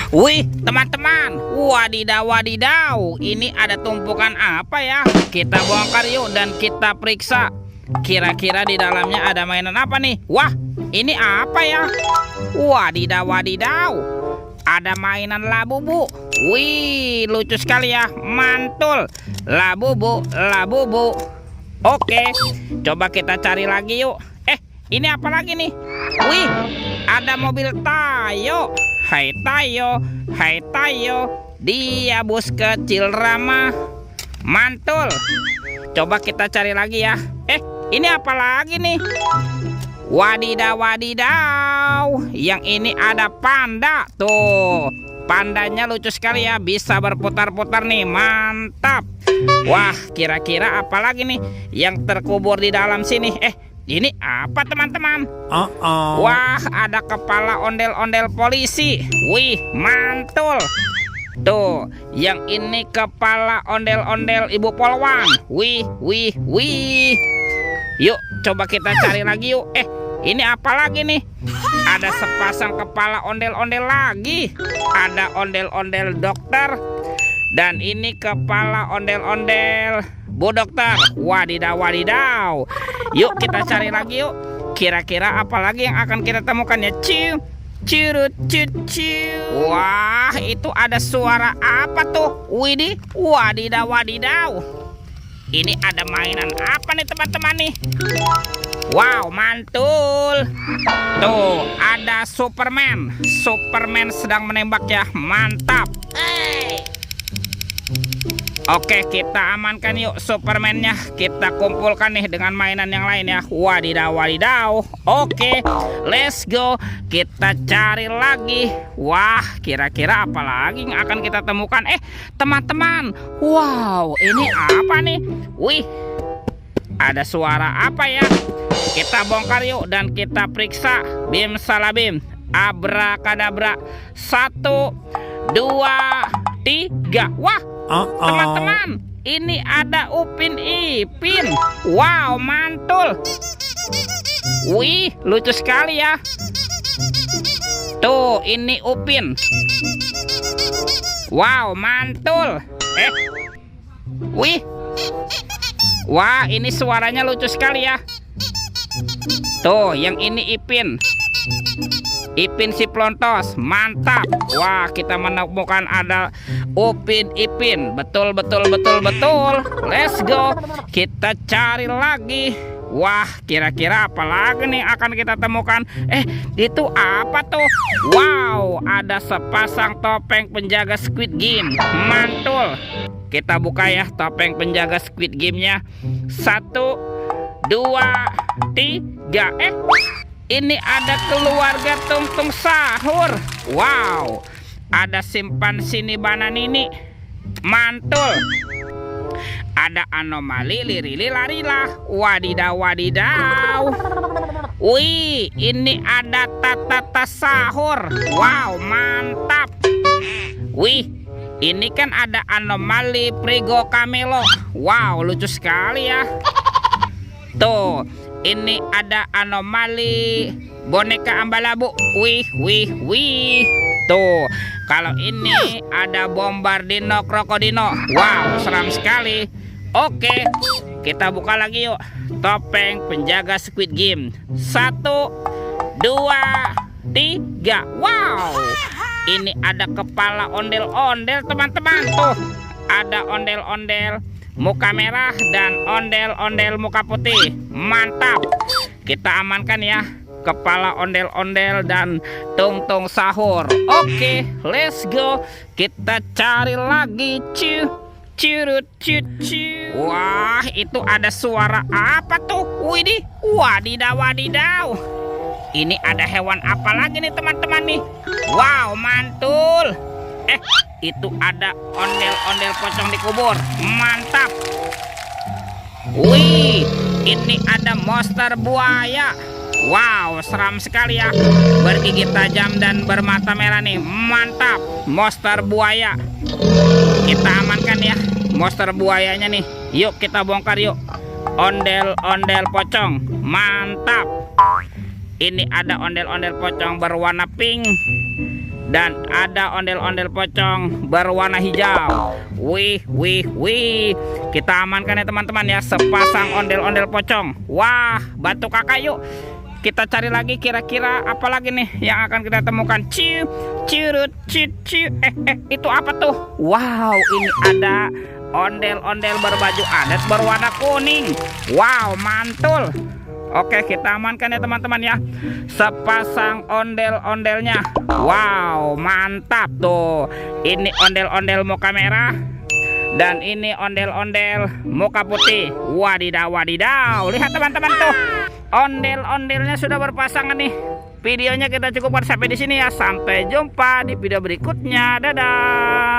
Wih, teman-teman, wadidaw wadidaw, ini ada tumpukan apa ya? Kita bongkar yuk dan kita periksa. Kira-kira di dalamnya ada mainan apa nih? Wah, ini apa ya? Wadidaw wadidaw, ada mainan Labubu. Wih, lucu sekali ya, mantul. Labubu, Labubu. Oke, coba kita cari lagi yuk. Ini apa lagi nih? Wih, ada mobil Tayo. Hai Tayo, hai Tayo. Dia bus kecil ramah. Mantul. Coba kita cari lagi ya. Ini apa lagi nih? Wadidaw wadidaw. Yang ini ada panda. Tuh, pandanya lucu sekali ya. Bisa berputar-putar nih. Mantap. Wah, kira-kira apa lagi nih yang terkubur di dalam sini? Ini apa teman-teman? Wah, ada kepala ondel-ondel polisi. Wih, mantul. Tuh, yang ini kepala ondel-ondel ibu polwan. Wih, wih, wih. Yuk, coba kita cari lagi yuk. Ini apa lagi nih? Ada sepasang kepala ondel-ondel lagi. Ada ondel-ondel dokter. Dan ini kepala ondel-ondel Bu Dokter. Wadidaw wadidaw. Yuk kita cari lagi yuk. Kira-kira apa lagi yang akan kita temukan ya? Ciu, curut, ciu. Wah, itu ada suara apa tuh? Widih, wadidaw wadidaw. Ini ada mainan apa nih teman-teman nih? Wow, mantul. Tuh, ada Superman. Superman sedang menembak ya. Mantap. Oke, kita amankan yuk Superman-nya. Kita kumpulkan nih dengan mainan yang lain ya. Wadidaw wadidaw. Oke, let's go. Kita cari lagi. Wah, kira-kira apa lagi yang akan kita temukan? Teman-teman, wow, ini apa nih? Wih, ada suara apa ya? Kita bongkar yuk dan kita periksa. Bim salabim, abrakadabra. 1, 2, 3. Wah, teman-teman, ini ada Upin Ipin. Wow, mantul. Wih, lucu sekali ya. Tuh, ini Upin. Wow, mantul. Wih. Wah, ini suaranya lucu sekali ya. Tuh, yang ini Ipin. Ipin si Plontos, mantap. Wah, kita menemukan ada Upin Ipin. Betul, betul, betul, betul. Let's go. Kita cari lagi. Wah, kira-kira apa lagi nih akan kita temukan? Itu apa tuh? Wow, ada sepasang topeng penjaga Squid Game. Mantul. Kita buka ya topeng penjaga Squid Game-nya. 1, 2, 3. Ini ada keluarga Tungtung Sahur. Wow, ada simpan sini bananini. Mantul. Ada anomali lirili larila. Wadidaw wadidaw. Wih, ini ada tata sahur. Wow, mantap. Wih, ini kan ada anomali Prigo Camelo. Wow, lucu sekali ya. Tuh, ini ada anomali boneka Ambalabu. Wih, wih, wih. Tuh, kalau ini ada Bombardino Krokodino. Wow, seram sekali. Oke, kita buka lagi yuk topeng penjaga Squid Game. 1, 2, 3. Wow, ini ada kepala ondel-ondel teman-teman. Tuh, ada ondel-ondel muka merah dan ondel-ondel muka putih. Mantap. Kita amankan ya kepala ondel-ondel dan Tungtung Sahur. Oke, let's go. Kita cari lagi. Curut, cucu. Wah, itu ada suara apa tuh? Widih, wadidaw wadidaw. Ini ada hewan apa lagi nih teman-teman nih? Wow, mantul. Itu ada ondel-ondel pocong dikubur. Mantap. Wih, ini ada monster buaya. Wow, seram sekali ya. Bergigi tajam dan bermata merah nih. Mantap, monster buaya. Kita amankan ya monster buayanya nih. Yuk kita bongkar yuk. Ondel-ondel pocong. Mantap. Ini ada ondel-ondel pocong berwarna pink Dan ada ondel-ondel pocong berwarna hijau. Wih, wih, wih. Kita amankan ya teman-teman ya, sepasang ondel-ondel pocong. Wah, bantu kakak yuk. Kita cari lagi kira-kira apa lagi nih yang akan kita temukan. Ciu, cirut, ciu. Itu apa tuh? Wow, ini ada ondel-ondel berbaju adat berwarna kuning. Wow, mantul. Oke, kita amankan ya teman-teman ya, sepasang ondel-ondelnya. Wow, mantap tuh. Ini ondel-ondel muka merah, dan ini ondel-ondel muka putih. Wadidaw, wadidaw. Lihat teman-teman tuh, ondel-ondelnya sudah berpasangan nih. Videonya kita cukupkan sampai di sini ya. Sampai jumpa di video berikutnya. Dadah.